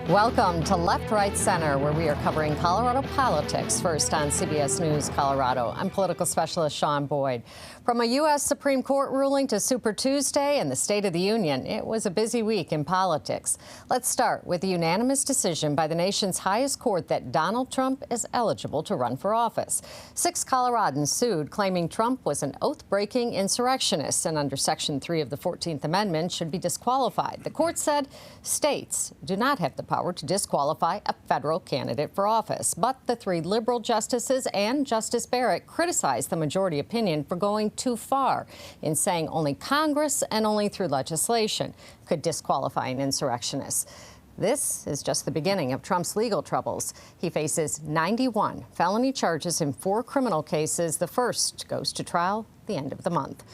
Welcome to Left, Right, Center, where we are covering Colorado politics, first on CBS News Colorado. I'm political specialist Shaun Boyd. From a U.S. Supreme Court ruling to Super Tuesday and the State of the Union, it was a busy week in politics. Let's start with the unanimous decision by the nation's highest court that Donald Trump is eligible to run for office. 6 Coloradans sued, claiming Trump was an oath-breaking insurrectionist and under Section 3 of the 14th Amendment should be disqualified. The court said states do not have the power to disqualify a federal candidate for office. But the 3 liberal justices and Justice Barrett criticized the majority opinion for going too far in saying only Congress and only through legislation could disqualify an insurrectionist. This is just the beginning of Trump's legal troubles. He faces 91 felony charges in 4 criminal cases. The first goes to trial the end of the month.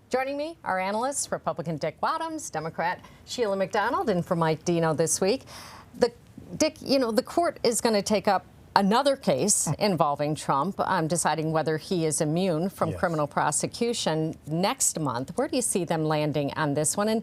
Joining me are analysts, Republican Dick Bottoms, Democrat Sheila McDonald, and for Mike Dino this week. Dick, the court is going to take up another case involving Trump, deciding whether he is immune from criminal prosecution next month. Where do you see them landing on this one? And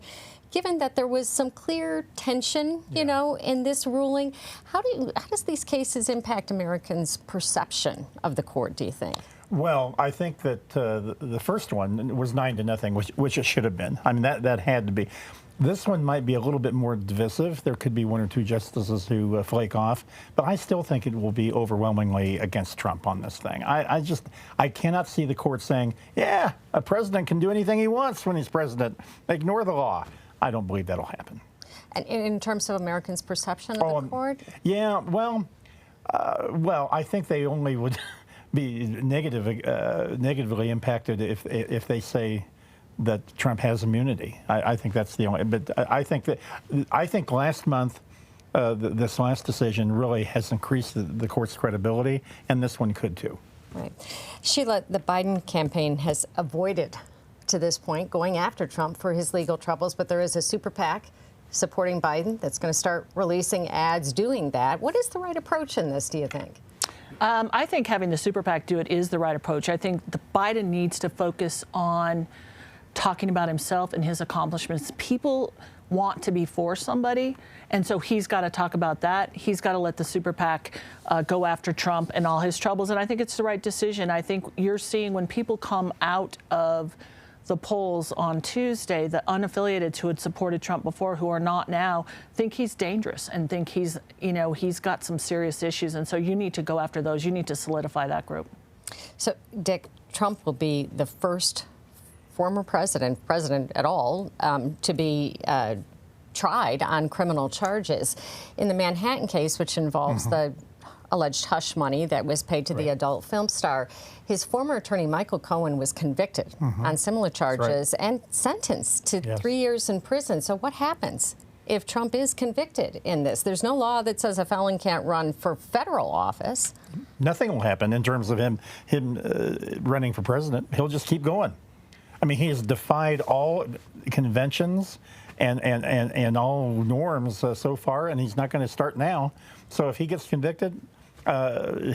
given that there was some clear tension, in this ruling, how does these cases impact Americans' perception of the court, do you think? Well, I think that the first one was 9-0, which it should have been. I mean, that had to be. This one might be a little bit more divisive. There could be 1 or 2 justices who flake off, but I still think it will be overwhelmingly against Trump on this thing. I cannot see the court saying, yeah, a president can do anything he wants when he's president. Ignore the law. I don't believe that'll happen. And in terms of Americans' perception of the court? Yeah, well, I think they only would be negatively impacted if they say that Trump has immunity. I think that's the only. But I think last month, this last decision really has increased the court's credibility, and this one could too. Right, Sheila, the Biden campaign has avoided, to this point, going after Trump for his legal troubles, but there is a super PAC supporting Biden that's going to start releasing ads doing that. What is the right approach in this, do you think? I think having the super PAC do it is the right approach. I think Biden needs to focus on talking about himself and his accomplishments. People want to be for somebody, and so he's got to talk about that. He's got to let the super PAC go after Trump and all his troubles, and I think it's the right decision. I think you're seeing when people come out of the polls on Tuesday, the unaffiliated who had supported Trump before, who are not now, think he's dangerous and think he's got some serious issues, and so you need to go after those. You need to solidify that group. So, Dick, Trump will be the first former president at all, to be tried on criminal charges. In the Manhattan case, which involves the alleged hush money that was paid to the adult film star, his former attorney, Michael Cohen, was convicted on similar charges and sentenced to 3 years in prison. So what happens if Trump is convicted in this? There's no law that says a felon can't run for federal office. Nothing will happen in terms of him running for president. He'll just keep going. I mean, he has defied all conventions and all norms so far, and he's not going to start now. So if he gets convicted,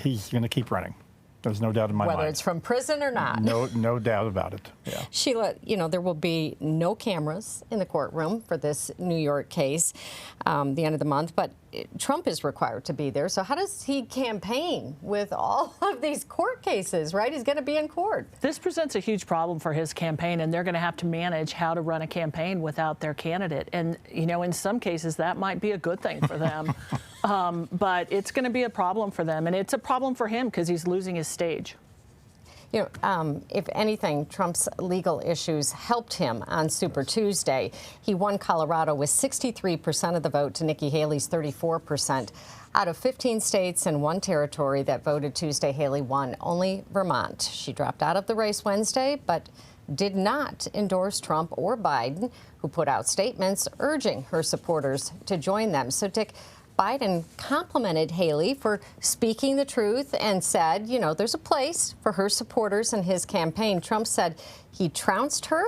he's going to keep running. There's no doubt in my mind. Whether it's from prison or not. No doubt about it. Yeah. Sheila, there will be no cameras in the courtroom for this New York case, the end of the month, but Trump is required to be there. So how does he campaign with all of these court cases, right? He's going to be in court. This presents a huge problem for his campaign, and they're going to have to manage how to run a campaign without their candidate. And, in some cases, that might be a good thing for them. But it's going to be a problem for them, and it's a problem for him because he's losing his stage. If anything, Trump's legal issues helped him on Super Tuesday. He won Colorado with 63% of the vote to Nikki Haley's 34%. Out of 15 states and 1 territory that voted Tuesday, Haley won only Vermont. She dropped out of the race Wednesday, but did not endorse Trump or Biden, who put out statements urging her supporters to join them. So, Dick, Biden complimented Haley for speaking the truth and said, there's a place for her supporters in his campaign. Trump said he trounced her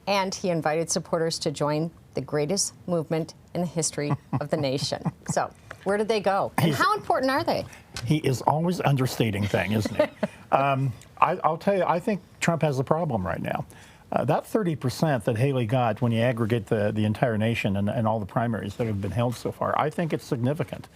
and he invited supporters to join the greatest movement in the history of the nation. So where did they go? And how important are they? He is always understating things, isn't he? I'll tell you, I think Trump has a problem right now. That 30% that Haley got when you aggregate the entire nation and all the primaries that have been held so far, I think it's significant.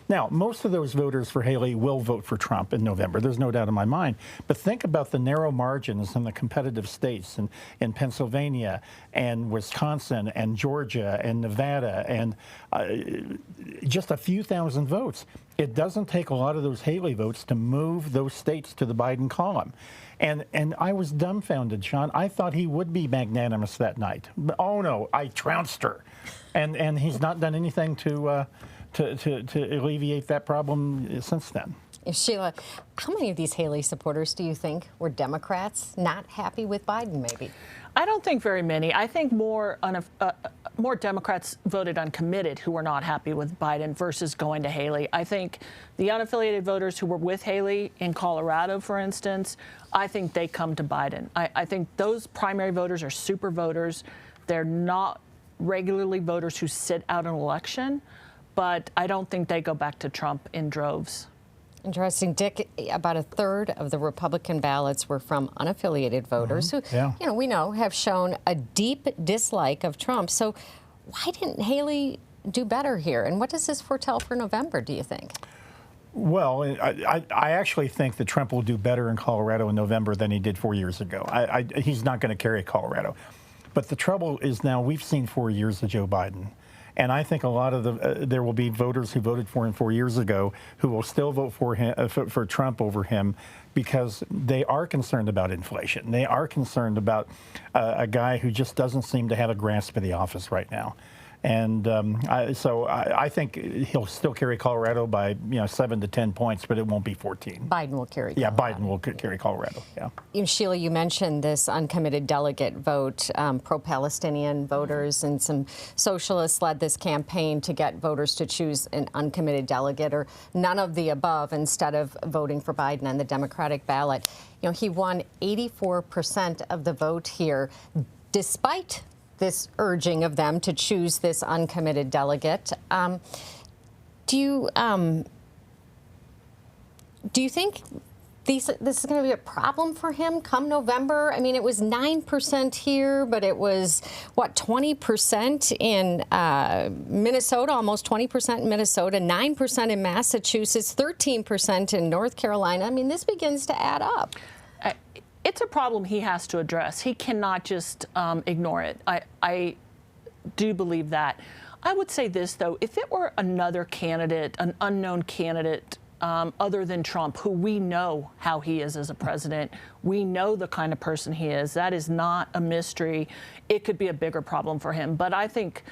Now, most of those voters for Haley will vote for Trump in November. There's no doubt in my mind. But think about the narrow margins in the competitive states in Pennsylvania and Wisconsin and Georgia and Nevada and just a few thousand votes. It doesn't take a lot of those Haley votes to move those states to the Biden column. And I was dumbfounded, Shaun. I thought he would be magnanimous that night. But, oh, no, I trounced her. And he's not done anything to alleviate that problem since then. Sheila, how many of these Haley supporters do you think were Democrats not happy with Biden, maybe? I don't think very many. I think more Democrats voted uncommitted who were not happy with Biden versus going to Haley. I think the unaffiliated voters who were with Haley in Colorado, for instance, I think they come to Biden. I think those primary voters are super voters. They're not regularly voters who sit out an election, but I don't think they go back to Trump in droves. Interesting, Dick. About a third of the Republican ballots were from unaffiliated voters who, we know, have shown a deep dislike of Trump. So why didn't Haley do better here? And what does this foretell for November, do you think? Well, I actually think that Trump will do better in Colorado in November than he did 4 years ago. He's not going to carry Colorado. But the trouble is now we've seen 4 years of Joe Biden. And I think a lot of there will be voters who voted for him 4 years ago who will still vote for him, for Trump over him, because they are concerned about inflation. They are concerned about a guy who just doesn't seem to have a grasp of the office right now. And so I think he'll still carry Colorado by 7 to 10 points, but it won't be 14. Biden will carry Colorado. Yeah, Biden will carry Colorado. Yeah. Sheila, you mentioned this uncommitted delegate vote. Pro-Palestinian voters and some socialists led this campaign to get voters to choose an uncommitted delegate or none of the above instead of voting for Biden on the Democratic ballot. He won 84% of the vote here, despite this urging of them to choose this uncommitted delegate. Do you think this is going to be a problem for him come November? I mean, it was 9% here, but it was, what, 20% in Minnesota, almost 20% in Minnesota, 9% in Massachusetts, 13% in North Carolina. I mean, this begins to add up. It's a problem he has to address. He cannot just ignore it. I do believe that. I would say this, though. If it were another candidate, an unknown candidate other than Trump, who we know how he is as a president, we know the kind of person he is, that is not a mystery. It could be a bigger problem for him. But I think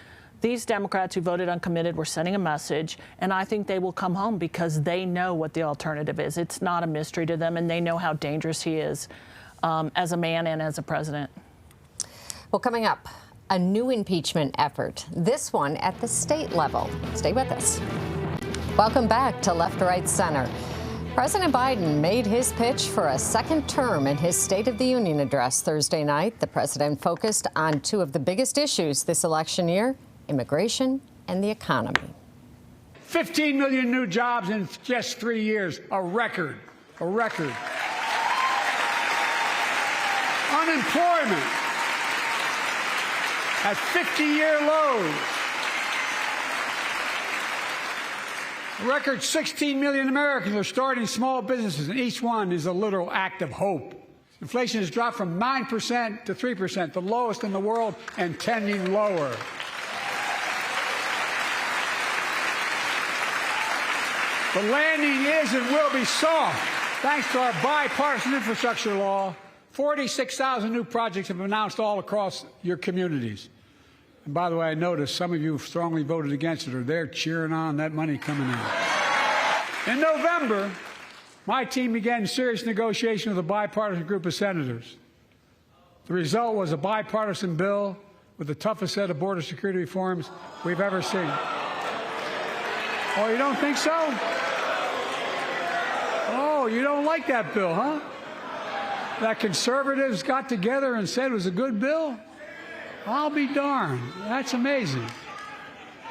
these Democrats who voted uncommitted were sending a message, and I think they will come home because they know what the alternative is. It's not a mystery to them, and they know how dangerous he is as a man and as a president. Well, coming up, a new impeachment effort, this one at the state level. Stay with us. Welcome back to Left, Right, Center. President Biden made his pitch for a second term in his State of the Union address Thursday night. The president focused on two of the biggest issues this election year: immigration and the economy. 15 million new jobs in just 3 years, a record, a record. Unemployment at 50-year lows. A record 16 million Americans are starting small businesses, and each one is a literal act of hope. Inflation has dropped from 9% to 3%, the lowest in the world, and tending lower. The landing is and will be soft, thanks to our bipartisan infrastructure law. 46,000 new projects have been announced all across your communities. And by the way, I noticed some of you strongly voted against it, or they're cheering on that money coming in. In November, my team began serious negotiation with a bipartisan group of senators. The result was a bipartisan bill with the toughest set of border security reforms we've ever seen. Oh, you don't think so? Oh, you don't like that bill, huh? That conservatives got together and said it was a good bill? I'll be darned. That's amazing.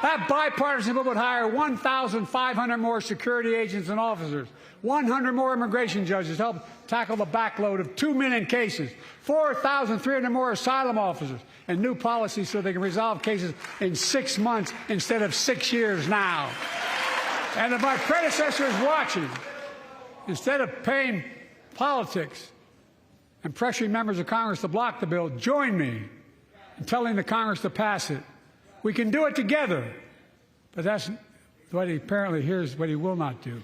That bipartisan bill would hire 1,500 more security agents and officers, 100 more immigration judges to help tackle the backload of 2 million cases, 4,300 more asylum officers, and new policies so they can resolve cases in 6 months instead of 6 years now. And if my predecessor is watching, instead of paying politics and pressuring members of Congress to block the bill, join me in telling the Congress to pass it. We can do it together, but that's what he apparently here's what he will not do.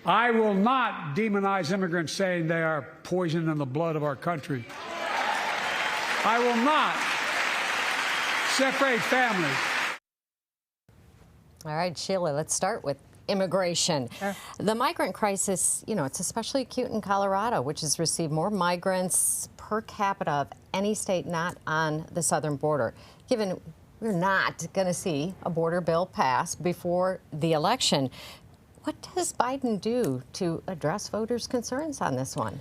I will not demonize immigrants saying they are poison in the blood of our country. I will not separate families. All right, Sheila, let's start with immigration. Sure. The migrant crisis, it's especially acute in Colorado, which has received more migrants per capita of any state not on the southern border. Given we're not going to see a border bill pass before the election, what does Biden do to address voters' concerns on this one?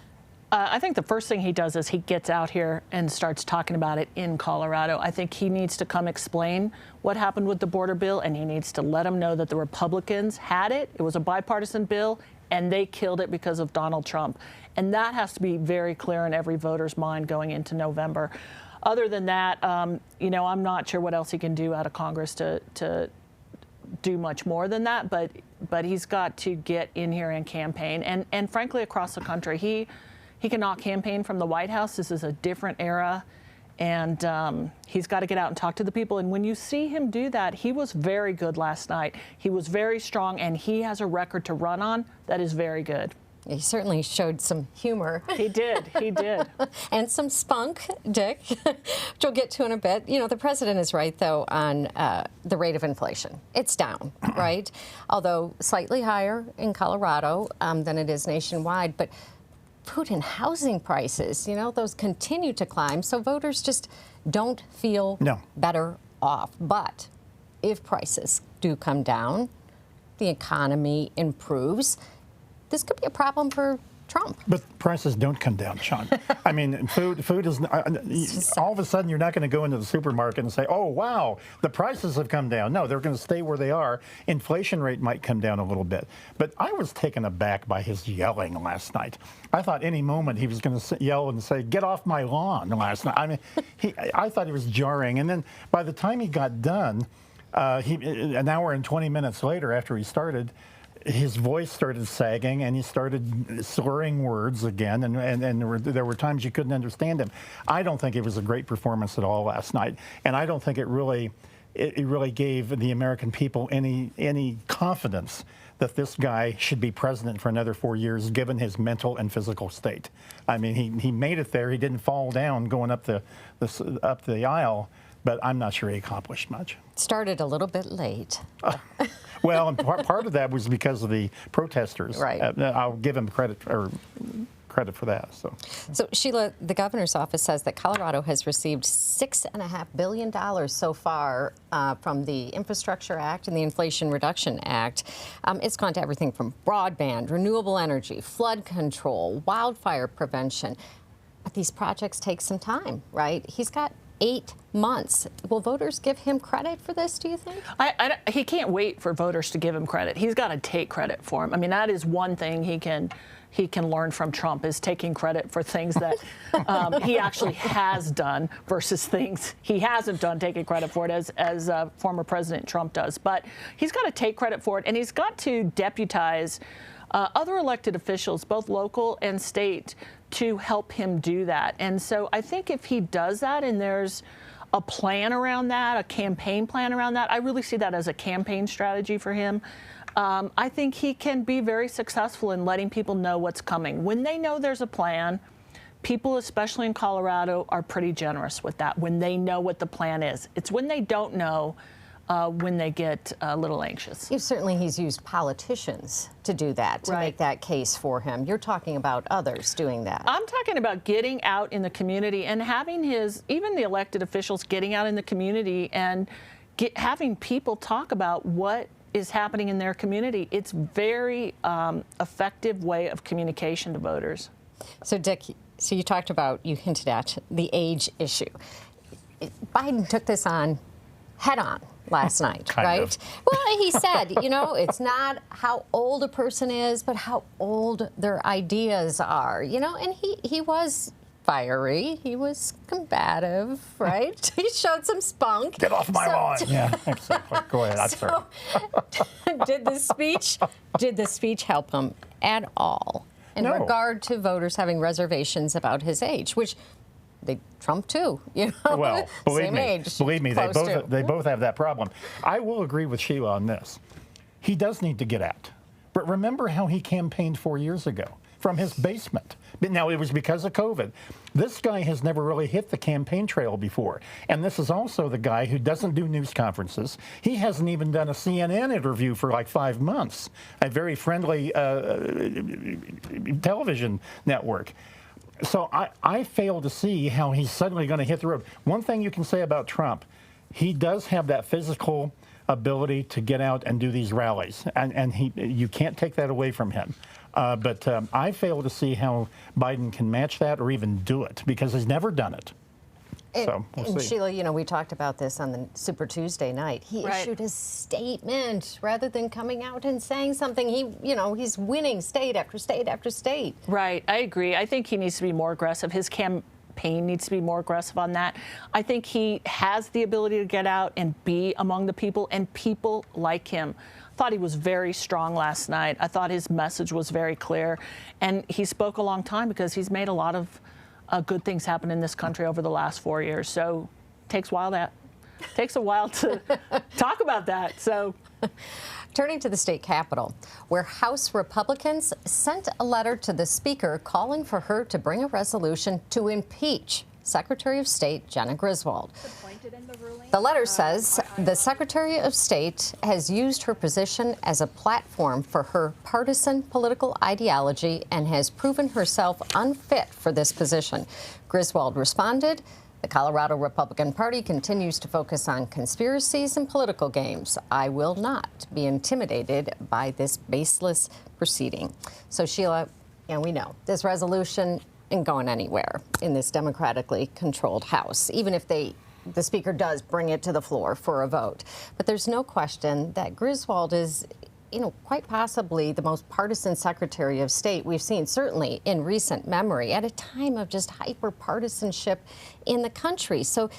I think the first thing he does is he gets out here and starts talking about it in Colorado. I think he needs to come explain what happened with the border bill, and he needs to let them know that the Republicans had it. It was a bipartisan bill, and they killed it because of Donald Trump. And that has to be very clear in every voter's mind going into November. Other than that, I'm not sure what else he can do out of Congress to do much more than that. But he's got to get in here and campaign. And frankly, across the country, he cannot campaign from the White House. This is a different era. And he's got to get out and talk to the people. And when you see him do that, he was very good last night. He was very strong, and he has a record to run on that is very good. He certainly showed some humor. He did. He did. And some spunk, Dick, which we'll get to in a bit. The president is right, though, on the rate of inflation. It's down, right? Although slightly higher in Colorado than it is nationwide. But food and housing prices, those continue to climb. So voters just don't feel better off. But if prices do come down, the economy improves, this could be a problem for Trump. But prices don't come down, Shaun. I mean, food is all of a sudden you're not going to go into the supermarket and say, "Oh, wow, the prices have come down." No, they're going to stay where they are. Inflation rate might come down a little bit. But I was taken aback by his yelling last night. I thought any moment he was going to yell and say, "Get off my lawn!" last night. I mean, I thought it was jarring. And then by the time he got done, an hour and 20 minutes later, after he started, his voice started sagging, and he started slurring words again, and there were times you couldn't understand him. I don't think it was a great performance at all last night, and I don't think it really gave the American people any confidence that this guy should be president for another 4 years, given his mental and physical state. I mean, he made it there. He didn't fall down going up the aisle, but I'm not sure he accomplished much. Started a little bit late. Well, and part of that was because of the protesters. Right. I'll give him credit for that. So, Sheila, the governor's office says that Colorado has received $6.5 billion so far from the Infrastructure Act and the Inflation Reduction Act. It's gone to everything from broadband, renewable energy, flood control, wildfire prevention. But these projects take some time, right? He's got 8 months. Will voters give him credit for this, do you think? He can't wait for voters to give him credit. He's got to take credit for him. I mean, that is one thing he can learn from Trump, is taking credit for things that he actually has done versus things he hasn't done, taking credit for it as former President Trump does. But he's got to take credit for it, and he's got to deputize other elected officials, both local and state, to help him do that. And so I think if he does that and there's a plan around that, a campaign plan around that, I really see that as a campaign strategy for him. I think he can be very successful in letting people know what's coming. When they know there's a plan, people, especially in Colorado, are pretty generous with that, when they know what the plan is. It's when they don't know when they get a little anxious. Certainly he's used politicians to do that, to make that case for him. You're talking about others doing that. I'm talking about getting out in the community and having even the elected officials getting out in the community and having people talk about what is happening in their community. It's very effective way of communication to voters. So, Dick, you talked about, you hinted at the age issue. Biden took this on head on, last night, Kind right? of. Well, he said, it's not how old a person is, but how old their ideas are, and he was fiery. He was combative, right? He showed some spunk. Get off my lawn. Yeah, exactly. Go ahead. I'm sorry. Did the speech help him at all in No. regard to voters having reservations about his age, which Trump too, Well, believe same me, age, they both have that problem. I will agree with Sheila on this. He does need to get out. But remember how he campaigned 4 years ago from his basement. But now it was because of COVID. This guy has never really hit the campaign trail before. And this is also the guy who doesn't do news conferences. He hasn't even done a CNN interview for like 5 months, a very friendly television network. So I fail to see how he's suddenly going to hit the road. One thing you can say about Trump, he does have that physical ability to get out and do these rallies, and you can't take that away from him. But I fail to see how Biden can match that or even do it because he's never done it. So we'll see. Sheila, we talked about this on the Super Tuesday night. He issued a statement rather than coming out and saying something. He's winning state after state after state. Right. I agree. I think he needs to be more aggressive. His campaign needs to be more aggressive on that. I think he has the ability to get out and be among the people, and people like him. I thought he was very strong last night. I thought his message was very clear, and he spoke a long time because he's made a lot of good things happen in this country over the last 4 years. So takes a while to talk about that. So turning to the state capitol, where House Republicans sent a letter to the Speaker calling for her to bring a resolution to impeach Secretary of State Jenna Griswold. The letter says the Secretary of State has used her position as a platform for her partisan political ideology and has proven herself unfit for this position. Griswold responded, "The Colorado Republican Party continues to focus on conspiracies and political games. I will not be intimidated by this baseless proceeding." So, Sheila, we know this resolution isn't going anywhere in this democratically controlled House, even if the Speaker does bring it to the floor for a vote. But there's no question that Griswold is, quite possibly the most partisan Secretary of State we've seen, certainly in recent memory, at a time of just hyper-partisanship in the country. So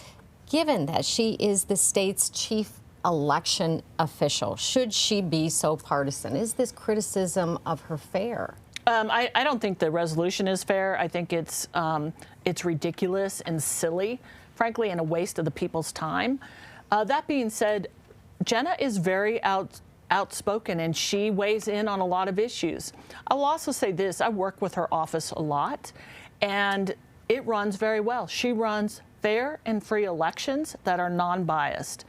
given that she is the state's chief election official, should she be so partisan? Is this criticism of her fair? I don't think the resolution is fair. I think it's ridiculous and silly, frankly, and a waste of the people's time. That being said, Jenna is very outspoken, and she weighs in on a lot of issues. I'll also say this. I work with her office a lot, and it runs very well. She runs fair and free elections that are non-biased,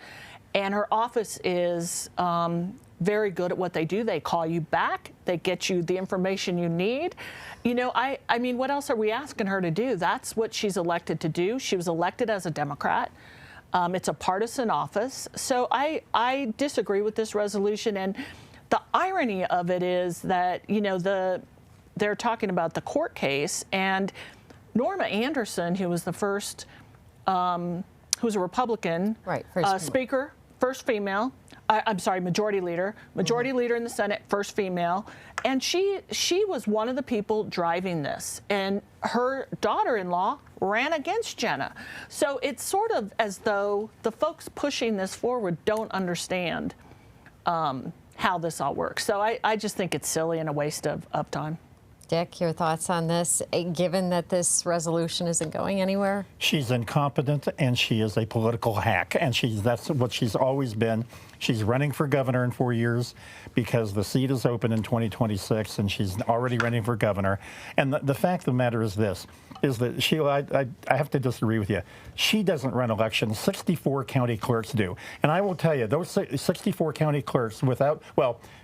and her office is very good at what they do. They call you back. They get you the information you need. I mean, what else are we asking her to do? That's what she's elected to do. She was elected as a Democrat. It's a partisan office. So I disagree with this resolution. And the irony of it is that, they're talking about the court case, and Norma Anderson, who was the first, who was a Republican, Speaker, first female, Majority Leader in the Senate, first female. And she was one of the people driving this. And her daughter-in-law ran against Jenna. So it's sort of as though the folks pushing this forward don't understand how this all works. So I just think it's silly and a waste of time. Dick, your thoughts on this, given that this resolution isn't going anywhere? She's incompetent, and she is a political hack, and that's what she's always been. She's running for governor in 4 years because the seat is open in 2026, and she's already running for governor. And the fact of the matter is this, is that, Sheila, I have to disagree with you. She doesn't run elections. 64 county clerks do. And I will tell you, those 64 county clerks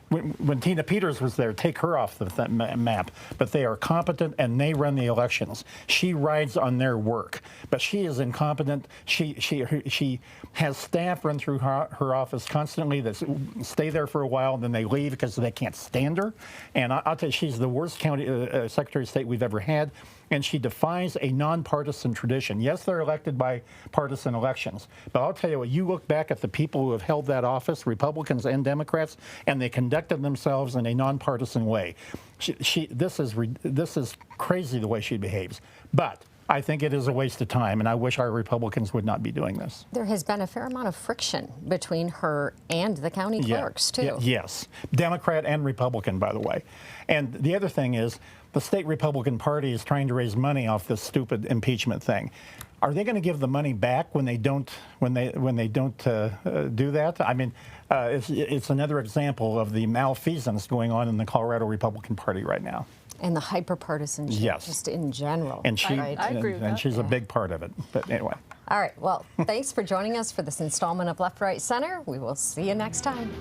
when Tina Peters was there, take her off the map. But they are competent, and they run the elections. She rides on their work. But she is incompetent. She has staff run through her office constantly that stay there for a while, and then they leave because they can't stand her. And I'll tell you, she's the worst county Secretary of State we've ever had. and she defies a nonpartisan tradition. Yes, they're elected by partisan elections, but I'll tell you what, you look back at the people who have held that office, Republicans and Democrats, and they conducted themselves in a nonpartisan way. This is crazy the way she behaves. But I think it is a waste of time, and I wish our Republicans would not be doing this. There has been a fair amount of friction between her and the county clerks, too. Yes, Democrat and Republican, by the way. And the other thing is, the state Republican Party is trying to raise money off this stupid impeachment thing. Are they going to give the money back when they don't do that? I mean, it's another example of the malfeasance going on in the Colorado Republican Party right now. And the hyperpartisanship, just in general. And she, I agree with that. And she's a big part of it. But anyway. All right. Well, thanks for joining us for this installment of Left, Right, Center. We will see you next time.